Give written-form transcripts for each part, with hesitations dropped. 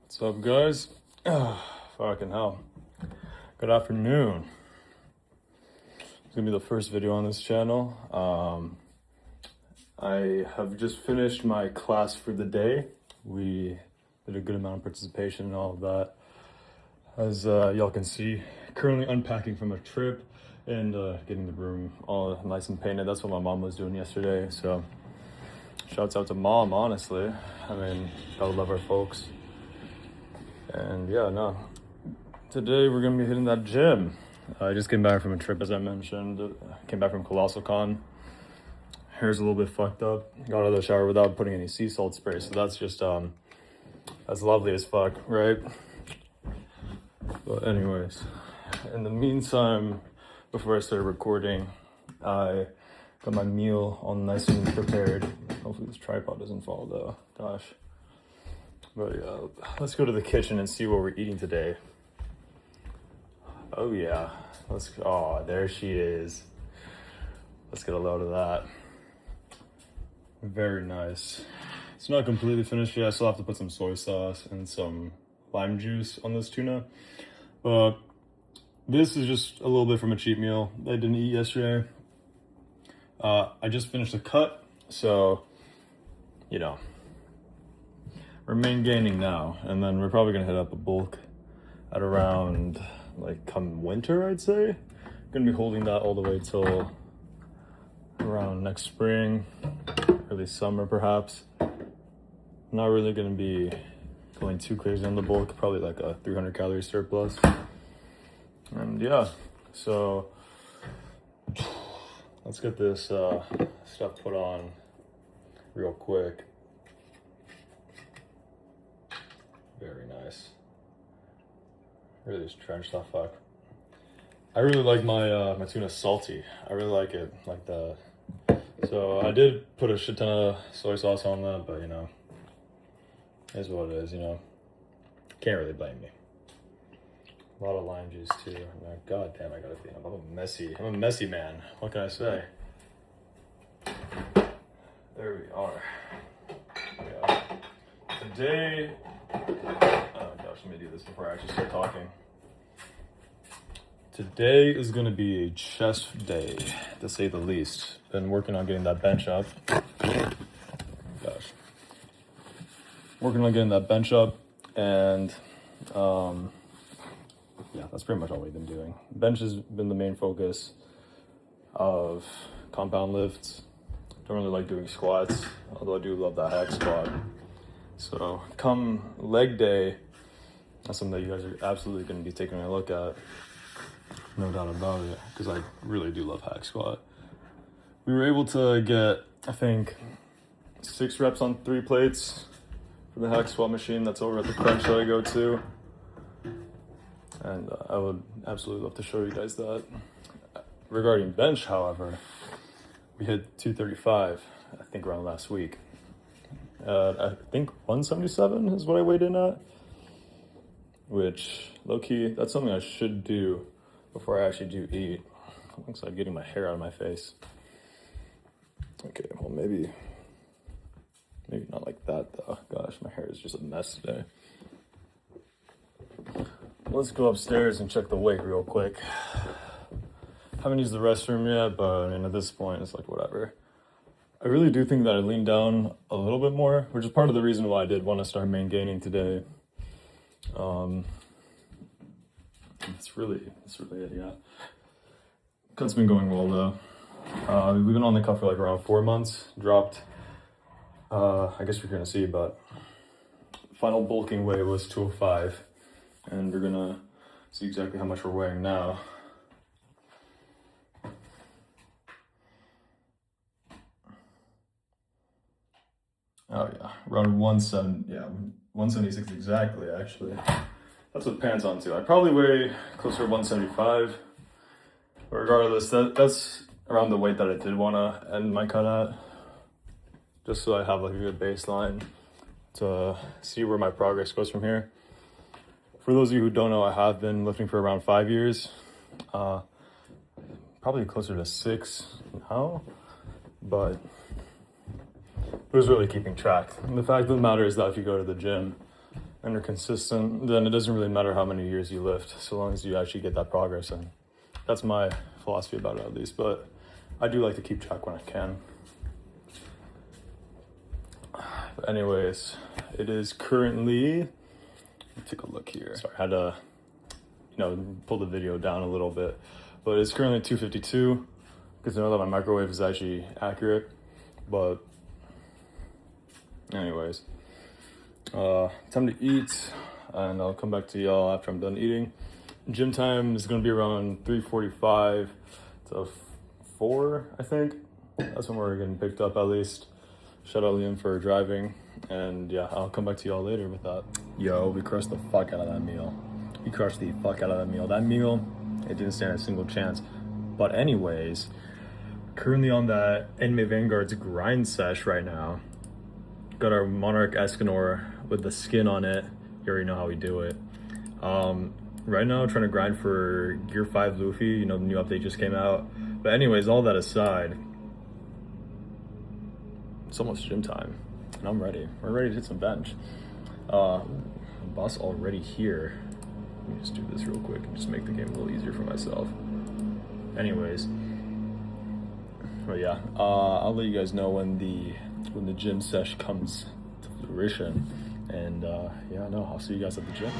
What's up, guys? Fucking hell. Good afternoon. It's gonna be the first video on this channel. I have just finished my class for the day. We did a good amount of participation and all of that. As y'all can see, currently unpacking from a trip and getting the room all nice and painted. That's what my mom was doing yesterday. So shouts out to mom, honestly. I mean, gotta love our folks. And yeah, no. Today we're gonna be hitting that gym. I just came back from a trip, as I mentioned. Came back from Colossal Con. Hair's a little bit fucked up. Got out of the shower without putting any sea salt spray, so that's just that's lovely as fuck, right? But anyways, in the meantime, before I started recording, I got my meal all nice and prepared. Hopefully this tripod doesn't fall though. Gosh. But yeah, let's go to the kitchen and see what we're eating today. Oh yeah, let's go. Oh, there she is. Let's get a load of that. Very nice. It's not completely finished yet. I still have to put some soy sauce and some lime juice on this tuna. But this is just a little bit from a cheat meal that I didn't eat yesterday. I just finished a cut, so, you know, we're Maingaining now, and then we're probably gonna hit up a bulk at around, like, come winter, I'd say. Gonna be holding that all the way till around next spring, early summer perhaps. Not really gonna be going too crazy on the bulk, probably like a 300 calorie surplus. And yeah, so let's get this stuff put on real quick. Very nice. Really just trench that fuck. I really like my my tuna salty. I really like it like that. So I did put a shit ton of soy sauce on that, but you know, is what it is, you know. Can't really blame me. A lot of lime juice too. God damn, I gotta clean up. I'm a messy man. What can I say? There we are. Yeah. Today, oh gosh, let me do this before I actually start talking. Today is gonna be a chest day, to say the least. Been working on getting that bench up. Gosh. Working on getting that bench up, and yeah, that's pretty much all we've been doing. Bench has been the main focus of compound lifts. Don't really like doing squats, although I do love that hack squat. So come leg day, that's something that you guys are absolutely going to be taking a look at. No doubt about it, because I really do love hack squat. We were able to get, I think, 6 reps on 3 plates for the hack squat machine that's over at the crunch that I go to. And I would absolutely love to show you guys that. Regarding bench, however, we hit 235, I think around last week. I think 177 is what I weighed in at, which low-key, that's something I should do before I actually do eat. Looks like getting my hair out of my face. Okay, well maybe not like that though. Gosh, my hair is just a mess today. Let's go upstairs and check the weight real quick. Haven't used the restroom yet, but I mean at this point it's like whatever. I really do think that I leaned down a little bit more, which is part of the reason why I did want to start Maingaining today. It's really it, yeah. Cut's been going well though. We've been on the cut for like around 4 months. Dropped, I guess you're gonna see, but final bulking weight was 205, and we're gonna see exactly how much we're weighing now. Oh yeah, around 170, yeah, 176 exactly, actually. That's with pants on too. I probably weigh closer to 175. But regardless, that's around the weight that I did want to end my cut at. Just so I have like a good baseline to see where my progress goes from here. For those of you who don't know, I have been lifting for around 5 years. Probably closer to 6 now, but who's really keeping track? And the fact of the matter is that if you go to the gym, and are consistent, then it doesn't really matter how many years you lift, so long as you actually get that progress in. That's my philosophy about it, at least, but I do like to keep track when I can. But anyways, it is currently, let's take a look here. Sorry, I had to, pull the video down a little bit, but it's currently 2:52 because I know that my microwave is actually accurate. But anyways, time to eat, and I'll come back to y'all after I'm done eating. Gym time is gonna be around 3:45 to 4, I think. That's when we're getting picked up, at least. Shout out Liam for driving, and yeah, I'll come back to y'all later with that. Yo, we crushed the fuck out of that meal. We crushed the fuck out of that meal. That meal, it didn't stand a single chance. But anyways, currently on that Anime Vanguard's grind sesh right now. Got our Monarch Escanor with the skin on it. You already know how we do it. Right now, trying to grind for Gear 5 Luffy. The new update just came out. But anyways, all that aside, it's almost gym time, and I'm ready. We're ready to hit some bench. Boss already here. Let me just do this real quick and just make the game a little easier for myself. Anyways, but yeah, I'll let you guys know when the gym sesh comes to fruition, and yeah, no, I'll see you guys at the gym.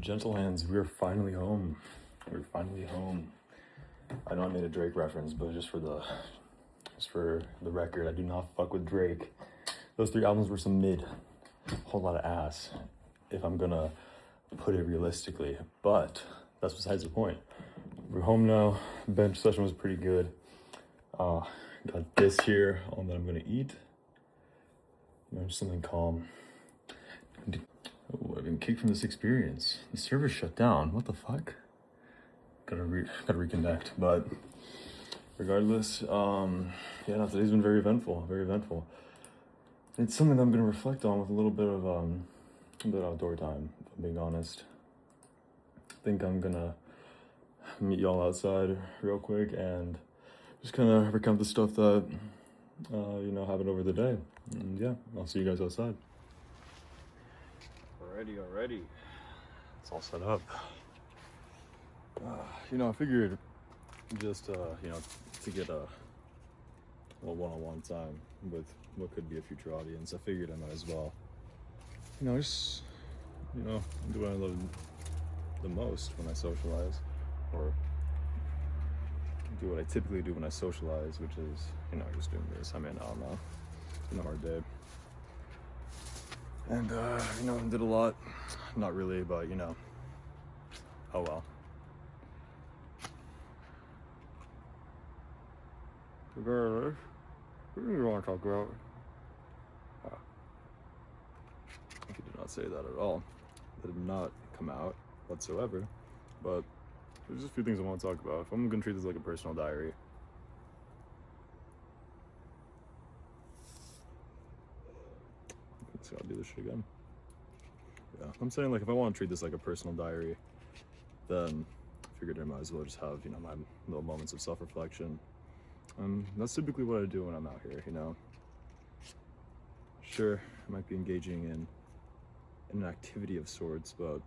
Gentle hands, we're finally home. We're finally home. I know I made a Drake reference, but just for the record, I do not fuck with Drake. Those 3 albums were some mid, whole lot of ass, if I'm gonna put it realistically. But that's besides the point. We're home now. Bench session was pretty good. Got this here on that I'm gonna eat. Just something calm. Oh, I've been kicked from this experience. The server shut down. What the fuck? Gotta reconnect. But regardless, yeah, no, today's been very eventful. Very eventful. It's something that I'm gonna reflect on with a little bit of outdoor time. If I'm being honest, I think I'm gonna meet y'all outside real quick and just kind of recount the stuff that happened over the day. And yeah, I'll see you guys outside. Alrighty. It's all set up. I figured just to get a one-on-one time with what could be a future audience, I figured I might as well, just do what I love the most when I socialize, or do what I typically do when I socialize, which is, just doing this. I don't know. It's been a hard day. And, did a lot. Not really, but, oh well. Regardless, what do you want to talk about? I did not say that at all. That did not come out whatsoever, but there's just a few things I want to talk about. If I'm gonna treat this like a personal diary, let's gotta do this shit again. Yeah, I'm saying, like, if I want to treat this like a personal diary, then I figured I might as well just have, my little moments of self-reflection. That's typically what I do when I'm out here, Sure, I might be engaging in an activity of sorts, but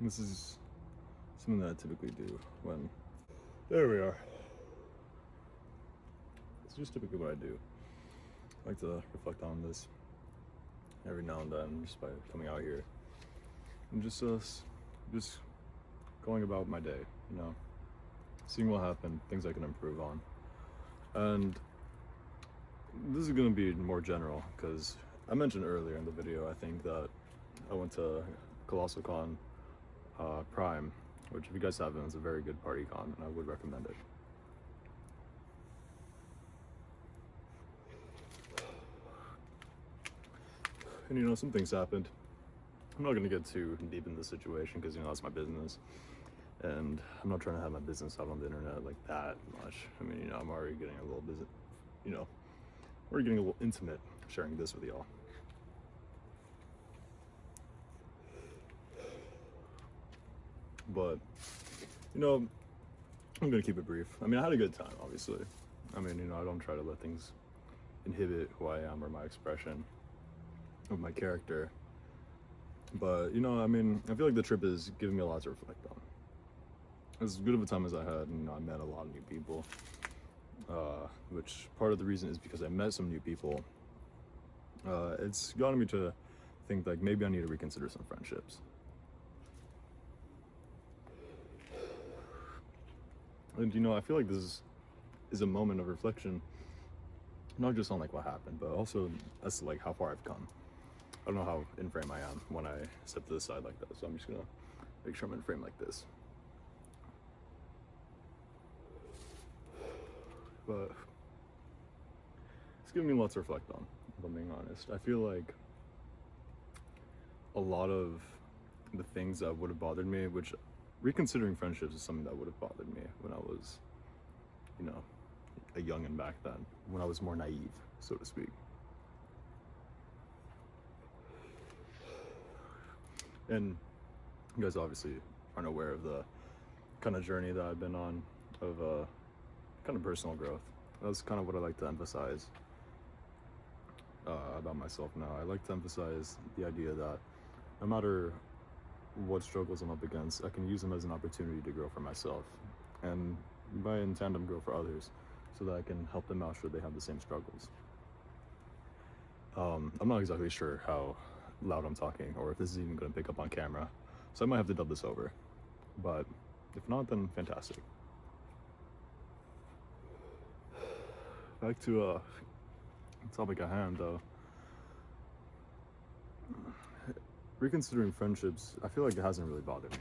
this is something that I typically do when... There we are. It's just typically what I do. I like to reflect on this every now and then, just by coming out here and just going about my day, seeing what happened, things I can improve on. And this is going to be more general, because I mentioned earlier in the video, I think that I went to Colossal Con Prime, which, if you guys haven't, it's a very good party con, and I would recommend it. And some things happened. I'm not going to get too deep in the situation, because that's my business, and I'm not trying to have my business out on the internet like that much. I'm already getting a little busy, we're getting a little intimate sharing this with y'all. But I'm gonna keep it brief. I had a good time, obviously. I don't try to let things inhibit who I am or my expression of my character. But I feel like the trip is giving me a lot to reflect on. As good of a time as I had, I met a lot of new people, which part of the reason is because I met some new people. It's gotten me to think, like, maybe I need to reconsider some friendships. And I feel like this is a moment of reflection, not just on, like, what happened, but also as to, like, how far I've come. I don't know how in frame I am when I step to the side like that, so I'm just gonna make sure I'm in frame like this. But it's giving me a lot to reflect on, if I'm being honest. I feel like a lot of the things that would have bothered me, which reconsidering friendships is something that would have bothered me when I was, a youngin' back then, when I was more naive, so to speak. And you guys obviously aren't aware of the kind of journey that I've been on of kind of personal growth. That's kind of what I like to emphasize about myself now. I like to emphasize the idea that no matter what struggles I'm up against, I can use them as an opportunity to grow for myself, and by in tandem grow for others, so that I can help them out should they have the same struggles. I'm not exactly sure how loud I'm talking, or if this is even going to pick up on camera, so I might have to dub this over, but if not, then fantastic. Back to the topic at hand, though. Reconsidering friendships, I feel like it hasn't really bothered me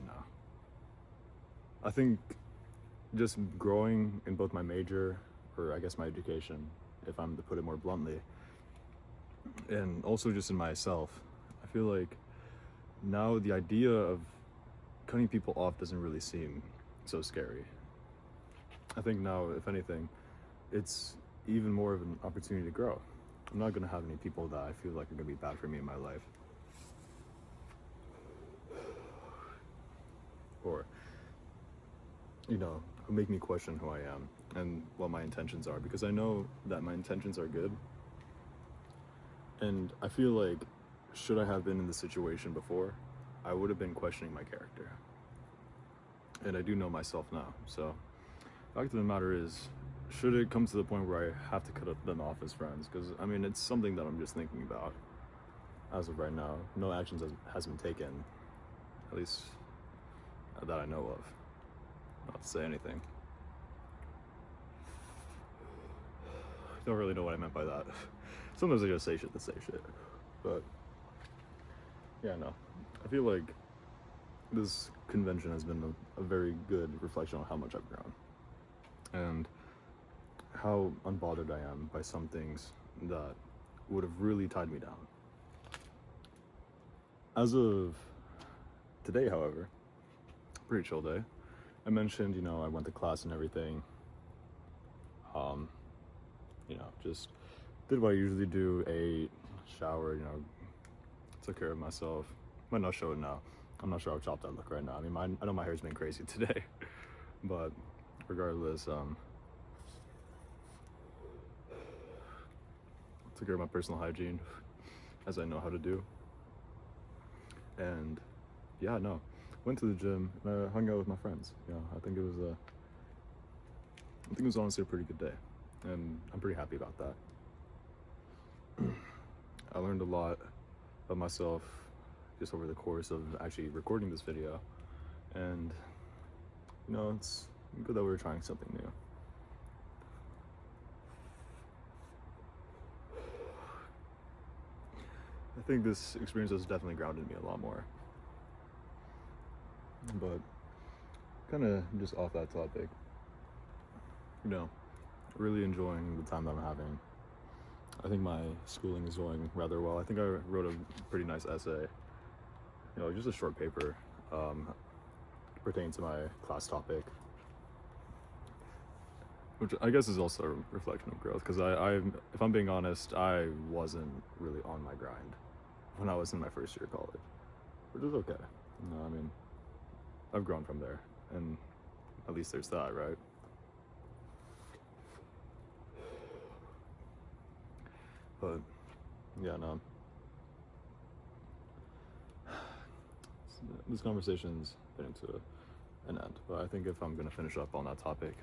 I think just growing in both my major, or I guess my education, if I'm to put it more bluntly, and also just in myself, I feel like now the idea of cutting people off doesn't really seem so scary. I think now, if anything, it's even more of an opportunity to grow. I'm not gonna have any people that I feel like are gonna be bad for me in my life, or who make me question who I am and what my intentions are, because I know that my intentions are good. And I feel like, should I have been in this situation before, I would have been questioning my character. And I do know myself now. So the fact of the matter is, should it come to the point where I have to cut them off as friends, because I mean, it's something that I'm just thinking about as of right now. No actions has been taken, at least that I know of. Not to say anything. Don't really know what I meant by that. Sometimes I just say shit to say shit. But yeah, no. I feel like this convention has been a very good reflection on how much I've grown. And how unbothered I am by some things that would have really tied me down. As of today, however, pretty chill day. I mentioned, I went to class and everything. Just did what I usually do, ate, showered, took care of myself. Might not show it now. I'm not sure how chopped I look right now. I mean, I know my hair's been crazy today, but regardless, took care of my personal hygiene as I know how to do. And yeah, no, went to the gym and I hung out with my friends. I think it was honestly a pretty good day, and I'm pretty happy about that. I learned a lot of myself just over the course of actually recording this video, and it's good that we're trying something new. I think this experience has definitely grounded me a lot more. But kind of just off that topic, really enjoying the time that I'm having. I think my schooling is going rather well. I think I wrote a pretty nice essay, just a short paper pertaining to my class topic, which I guess is also a reflection of growth, because if I'm being honest, I wasn't really on my grind when I was in my first year of college, which is okay. I mean, I've grown from there, and at least there's that, right? But yeah, no. This conversation's getting to an end, but I think if I'm gonna finish up on that topic,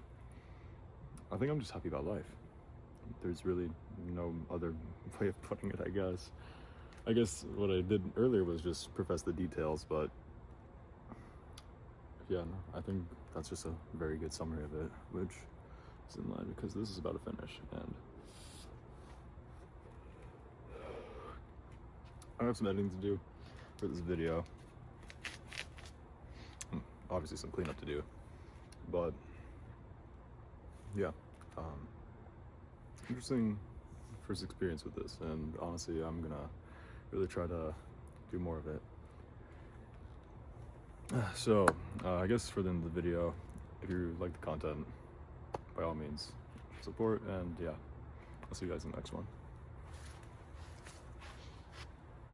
I think I'm just happy about life. There's really no other way of putting it, I guess. I guess what I did earlier was just profess the details, but yeah, no, I think that's just a very good summary of it, which is in line because this is about to finish, and I have some editing to do for this video. Obviously some cleanup to do, but yeah, interesting first experience with this, and honestly I'm gonna really try to do more of it. So I guess for the end of the video, if you like the content, by all means support, and yeah, I'll see you guys in the next one.